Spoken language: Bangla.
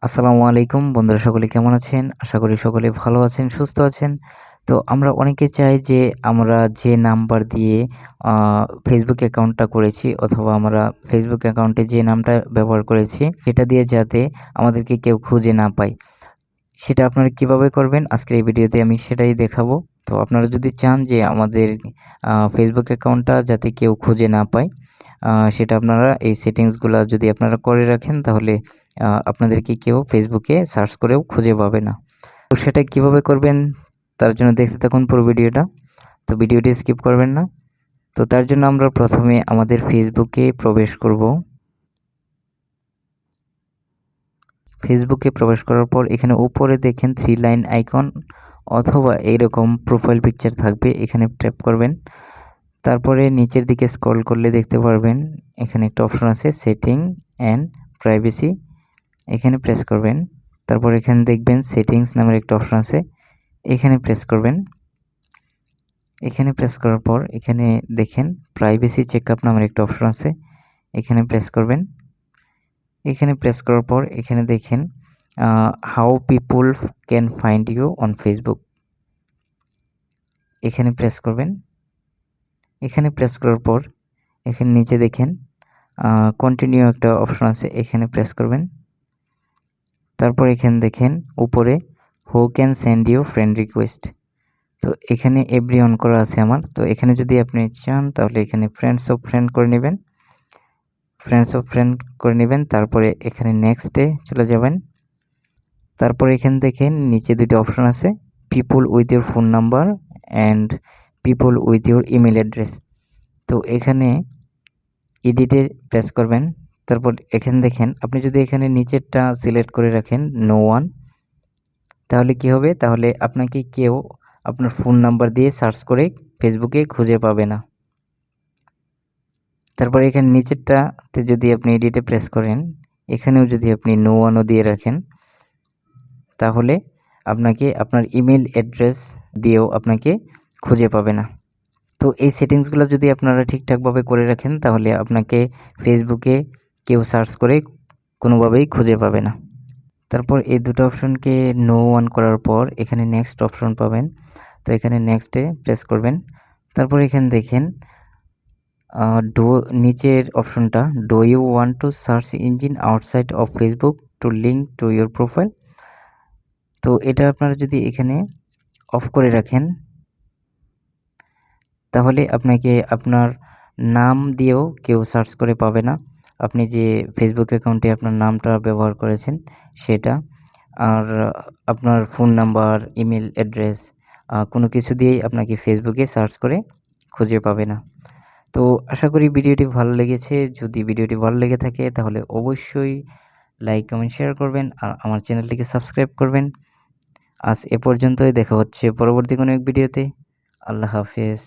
আসসালামু আলাইকুম বন্ধুরা, সকলে কেমন আছেন? আশা করি সকলে ভালো আছেন, সুস্থ আছেন। তো আমরা অনেকে চাই যে আমরা যে নাম্বার দিয়ে আ Facebook অ্যাকাউন্টটা করেছি অথবা আমরা Facebook অ্যাকাউন্টে যে নামটা ব্যবহার করেছি সেটা দিয়ে যাতে আমাদেরকে কেউ খুঁজে না পায়। সেটা আপনারা কিভাবে করবেন? আজকের এই ভিডিওতে আমি সেটাই দেখাবো। তো আপনারা যদি চান যে আমাদের Facebook অ্যাকাউন্টটা যাতে কেউ খুঁজে না পায়, সেটা আপনারা এই সেটিংসগুলা যদি আপনারা করে রাখেন তাহলে আপনাদেরকে কেউ Facebook এ সার্চ করেও খুঁজে পাবে না। তো সেটা কিভাবে করবেন তার জন্য দেখতে থাকুন পুরো ভিডিওটা। তো ভিডিওটি স্কিপ করবেন না। তো তার জন্য আমরা প্রথমে আমাদের Facebook এ প্রবেশ করব। Facebook এ প্রবেশ করার পর এখানে উপরে দেখেন 3 লাইন আইকন অথবা এইরকম প্রোফাইল পিকচার থাকবে, এখানে ট্যাপ করবেন। তারপরে নিচের দিকে স্ক্রল করলে দেখতে পারবেন এখানে একটা অপশন আছে সেটিং অ্যান্ড প্রাইভেসি, এখানে প্রেস করবেন। তারপর এখানে দেখবেন সেটিংস নামের একটা অপশন আছে, এখানে প্রেস করবেন। এখানে প্রেস করার পর এখানে দেখেন প্রাইভেসি চেকআপ নামের একটা অপশন আছে, এখানে প্রেস করবেন। এখানে প্রেস করার পর এখানে দেখেন how people can find you on Facebook, এখানে প্রেস করবেন। এখানে প্রেস করার পর এখানে নিচে দেখেন কন্টিনিউ একটা অপশন আছে, এখানে প্রেস করবেন। তারপর এখানে দেখেন উপরে who can send you friend request, তো এখানে এভরি অন করা আছে আমার। তো এখানে যদি আপনি চান তাহলে এখানে ফ্রেন্ডস অফ ফ্রেন্ড করে নেবেন, তারপরে এখানে নেক্সটে চলে যাবেন। তারপরে এখানে দেখেন নিচে দুটো অপশন আছে, people with your phone number and people with your email address. তো এখানে এডিটে প্রেস করবেন। তারপর এখানে দেখেন আপনি যদি এখানে নিচেরটা সিলেক্ট করে রাখেন নো ওয়ান, তাহলে কি হবে? তাহলে আপনাকে কেউ আপনার ফোন নাম্বার দিয়ে সার্চ করে ফেসবুকে খুঁজে পাবে না। তারপর এখানে নিচেরটাতে যদি আপনি এডিটে প্রেস করেন, এখানেও যদি আপনি নো ওয়ানও দিয়ে রাখেন, তাহলে আপনাকে আপনার ইমেল অ্যাড্রেস দিয়েও আপনাকে খুঁজে পাবে না। তো এই সেটিংসগুলো যদি আপনারা ঠিকঠাকভাবে করে রাখেন তাহলে আপনাকে ফেসবুকে কেউ সার্চ করে কোনোভাবেই খুঁজে পাবে না। তারপর এই দুটো অপশনকে নো অন করার পর এখানে নেক্সট অপশন পাবেন, তো এখানে নেক্সটে প্রেস করবেন। তারপর এখানে দেখেন ডো নিচের অপশনটা do you want to search engine outside of Facebook to link to your profile, তো এটা আপনারা যদি এখানে অফ করে রাখেন তাহলে আপনাকে আপনার নাম দিয়েও কেউ সার্চ করে পাবে না। আপনি যে ফেসবুক অ্যাকাউন্টে আপনার নামটা ব্যবহার করেছেন সেটা, আর আপনার ফোন নাম্বার, ইমেল অ্যাড্রেস কোনো কিছু দিয়েই আপনাকে ফেসবুকে সার্চ করে খুঁজে পাবে না। তো আশা করি ভিডিওটি ভালো লেগেছে। যদি ভিডিওটি ভালো লেগে থাকে তাহলে অবশ্যই লাইক, কমেন্ট, শেয়ার করবেন আর আমার চ্যানেলটিকে সাবস্ক্রাইব করবেন। আজ এ পর্যন্তই, দেখা হচ্ছে পরবর্তী কোনো এক ভিডিওতে। আল্লাহ হাফেজ।